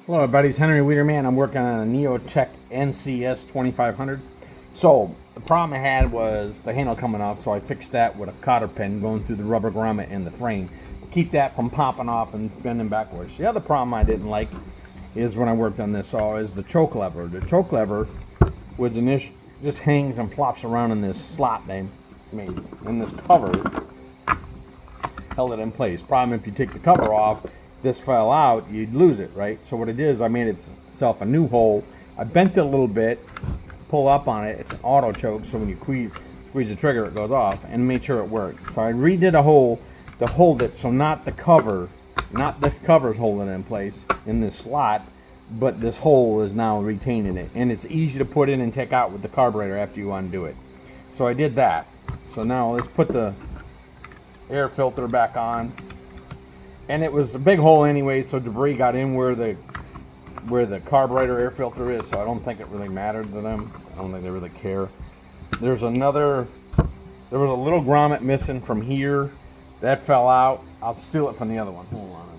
Hello everybody, it's Henry Wiederman. I'm working on a NEOTEC NCS 2500. So the problem I had was the handle coming off, so I fixed that with a cotter pin going through the rubber grommet in the frame to keep that from popping off and bending backwards. The other problem I didn't like is when I worked on this is the choke lever. The choke lever was an issue, just hangs and flops around in this slot they made, and this cover held it in place. Problem, if you take the cover off, this fell out, you'd lose it, right? So what it is, I made itself a new hole. I bent it a little bit, pull up on it. It's an auto choke, so when you squeeze the trigger, it goes off, and made sure it worked. So I redid a hole to hold it, so not this cover's holding it in place in this slot, but this hole is now retaining it, and it's easy to put in and take out with the carburetor after you undo it. So I did that. So now let's put the air filter back on. And it was a big hole anyway, so debris got in where the carburetor air filter is, so I don't think it really mattered to them. I don't think they really care. There was a little grommet missing from here. That fell out. I'll steal it from the other one. Hold on a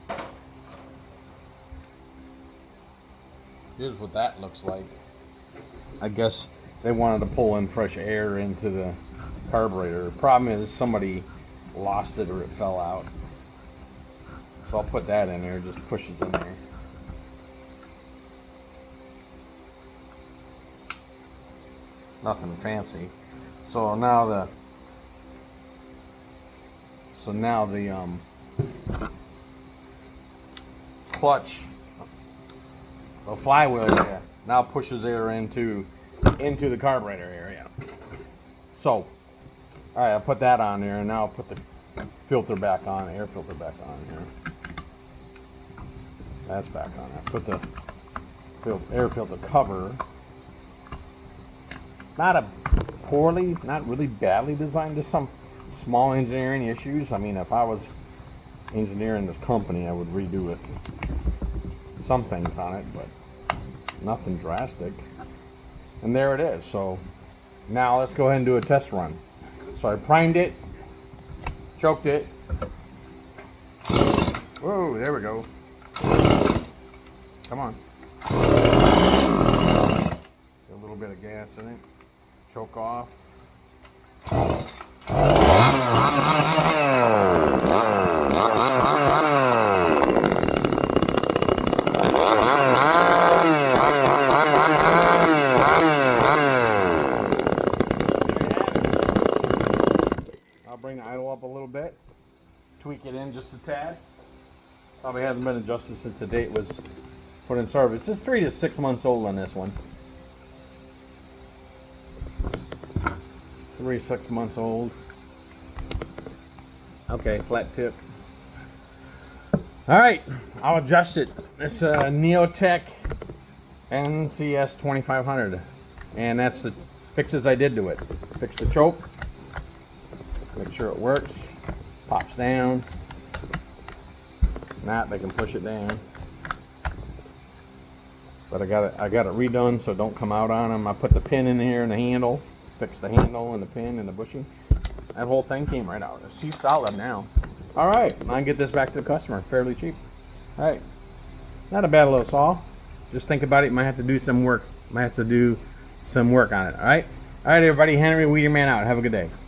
minute. Here's what that looks like. I guess they wanted to pull in fresh air into the carburetor. The problem is somebody lost it or it fell out. So I'll put that in there, just pushes in there. Nothing fancy. So now the clutch, the flywheel area now pushes air into the carburetor area. So alright, I'll put that on there, and now I'll put the filter back on, air filter back on here. So that's back on. I put the air filter cover. Not really badly designed, just some small engineering issues. I mean, if I was engineering this company, I would redo it. Some things on it, but nothing drastic. And there it is. So now let's go ahead and do a test run. So I primed it, choked it. Whoa, there we go. Come on. Get a little bit of gas in it. Choke off. Bring the idle up a little bit, tweak it in just a tad. Probably hasn't been adjusted since the date was put in service. It's 3 to 6 months old on this one. 3 to 6 months old. Okay, flat tip. All right, I'll adjust it. This NEOTEC NCS 2500, and that's the fixes I did to it. Fix the choke. Make sure it works. Pops down. Not, they can push it down. But I got it redone so it don't come out on them. I put the pin in here and the handle. Fix the handle and the pin and the bushing. That whole thing came right out. She's solid now. All right, I can get this back to the customer fairly cheap. All right, not a bad little saw. Just think about it. Might have to do some work. Might have to do some work on it. All right, everybody. Henry Wiederman out. Have a good day.